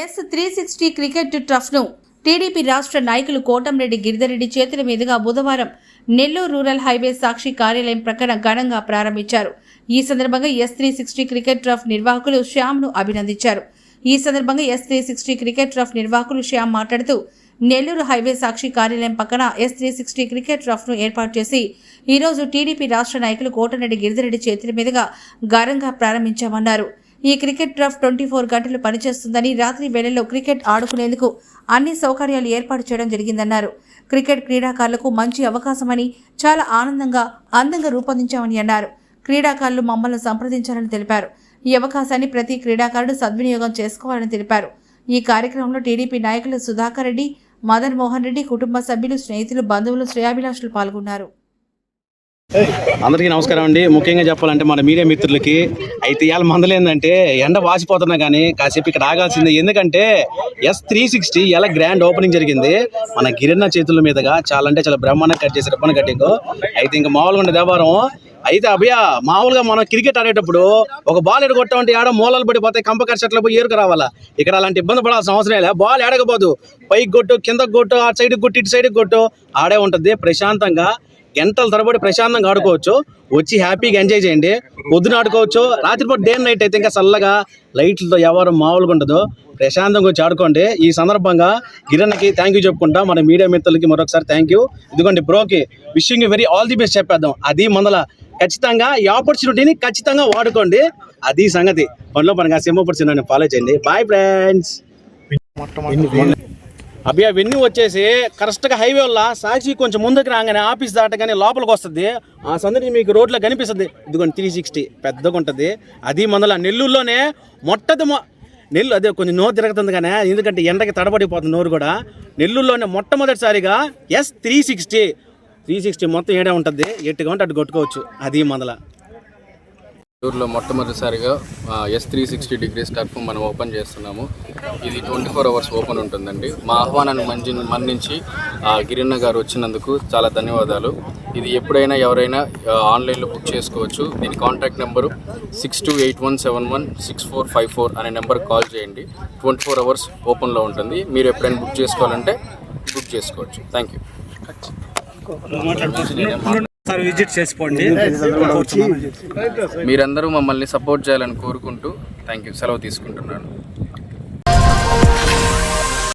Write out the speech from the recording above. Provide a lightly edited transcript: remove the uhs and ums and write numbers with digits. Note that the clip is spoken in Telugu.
S360 క్రికెట్ ట్రఫ్ను టీడీపీ రాష్ట్ర నాయకులు కోటంరెడ్డి గిరిధర్రెడ్డి చేతుల మీదుగా బుధవారం నెల్లూరు రూరల్ హైవే సాక్షి కార్యాలయం ప్రక్కన ఘనంగా ప్రారంభించారు. ఈ సందర్భంగా S360 క్రికెట్ ట్రఫ్ నిర్వాహకులు శ్యామ్ను అభినందించారు. ఈ సందర్భంగా S360 క్రికెట్ ట్రఫ్ నిర్వాహకులు శ్యామ్ మాట్లాడుతూ నెల్లూరు హైవే సాక్షి కార్యాలయం పక్కన S360 క్రికెట్ ట్రఫ్ను ఏర్పాటు చేసి ఈరోజు టీడీపీ రాష్ట్ర నాయకులు కోటంరెడ్డి గిరిధర్రెడ్డి చేతుల మీదుగా ఘనంగా ప్రారంభించామన్నారు. ఈ క్రికెట్ ట్రఫ్ 24 గంటలు పనిచేస్తుందని, రాత్రి వేళల్లో క్రికెట్ ఆడుకునేందుకు అన్ని సౌకర్యాలు ఏర్పాటు చేయడం జరిగిందన్నారు. క్రికెట్ క్రీడాకారులకు మంచి అవకాశమని, చాలా అందంగా రూపొందించామని అన్నారు. క్రీడాకారులు మమ్మల్ని సంప్రదించాలని తెలిపారు. ఈ అవకాశాన్ని ప్రతి క్రీడాకారుడు సద్వినియోగం చేసుకోవాలని తెలిపారు. ఈ కార్యక్రమంలో టీడీపీ నాయకులు సుధాకర్ రెడ్డి, మదన్ మోహన్ రెడ్డి, కుటుంబ సభ్యులు, స్నేహితులు, బంధువులు, శ్రేయాభిలాషులు పాల్గొన్నారు. అందరికీ నమస్కారం అండి. ముఖ్యంగా చెప్పాలంటే మన మీడియా మిత్రులకి అయితే ఇవాళ మందలేందంటే ఎండ వాసిపోతున్నా కానీ కాసేపు ఇక్కడ ఆగాల్సిందే. ఎందుకంటే S360 ఇలా గ్రాండ్ ఓపెనింగ్ జరిగింది మన గిరిన్న చేతుల మీదుగా. చాలా అంటే చాలా బ్రహ్మాండంగా కట్ చేసి రిబ్బన్ కట్టింగ్ అయితే ఇంకా మామూలుగా ఉండే వ్యవహారం. అయితే అభయ మామూలుగా మనం క్రికెట్ ఆడేటప్పుడు ఒక బాల్ ఎడగొట్టామంటే ఆడ మూలలు పడిపోతాయి, కంపకర్ షట్ల పోయి ఏరుకు రావాలా. ఇక్కడ అలాంటి ఇబ్బంది పడాల్సిన అవసరం లేదు. బాల్ ఎడకపోదు, పైకి కొట్టు, కిందకు కొట్టు, అటు సైడ్కి కొట్టు, ఇటు సైడ్కి కొట్టు, ఆడే ఉంటుంది. ప్రశాంతంగా గంటల తరబడి ప్రశాంతంగా ఆడుకోవచ్చు. వచ్చి హ్యాపీగా ఎంజాయ్ చేయండి. పొద్దున ఆడుకోవచ్చు, రాత్రిపూట డే నైట్ అయితే ఇంకా చల్లగా లైట్లతో ఎవరు మామూలుగా ఉండదు. ప్రశాంతంగా వచ్చి ఆడుకోండి. ఈ సందర్భంగా గిరణ్కి థ్యాంక్ యూ చెప్పుకుంటా. మన మీడియా మిత్రులకి మరొకసారి థ్యాంక్ యూ. ఇదిగోండి బ్రోకి wishing you very all the best చెప్పేద్దాం. అది మొదల ఖచ్చితంగా ఈ ఆపర్చునిటీని ఖచ్చితంగా వాడుకోండి. అది సంగతి. పనిలో పనిగా సింహపరిచిన ఫాలో చేయండి. Bye friends. అభి అవన్నీ వచ్చేసి కరెక్ట్గా హైవే వల్ల సాక్షి కొంచెం ముందుకు రాగానే ఆఫీస్ దాటగానే లోపలికి వస్తుంది. ఆ సందర్భం మీకు రోడ్లో కనిపిస్తుంది. ఇదిగోండి 360 పెద్దగా ఉంటుంది. అది మొదల నెల్లూరులోనే నెల్లూరు అదే కొంచెం నోరు తిరుగుతుంది కానీ ఎందుకంటే ఎండకి తడబడిపోతుంది నోరు కూడా. నెల్లూరులోనే మొట్టమొదటిసారిగా S360 మొత్తం ఏడే ఉంటుంది. ఎట్టుగా ఉంటే అటు కొట్టుకోవచ్చు. అది మొదల నెల్లూరులో మొట్టమొదటిసారిగా S360 డిగ్రీస్ టర్ఫ్ మనం ఓపెన్ చేస్తున్నాము. ఇది 24 అవర్స్ ఓపెన్ ఉంటుందండి. మా ఆహ్వానాన్ని మన్నించి గిరిన్న గారు వచ్చినందుకు చాలా ధన్యవాదాలు. ఇది ఎప్పుడైనా ఎవరైనా ఆన్లైన్లో బుక్ చేసుకోవచ్చు. దీని కాంటాక్ట్ నెంబరు 6281716454 అనే నెంబర్కి కాల్ చేయండి. 24 అవర్స్ ఓపెన్లో ఉంటుంది. మీరు ఎప్పుడైనా బుక్ చేసుకోవాలంటే బుక్ చేసుకోవచ్చు. Thank you. విజిట్ చేసుకోండి. మీరందరూ మమ్మల్ని సపోర్ట్ చేయాలని కోరుకుంటూ థ్యాంక్ యూ. సెలవు తీసుకుంటున్నాను.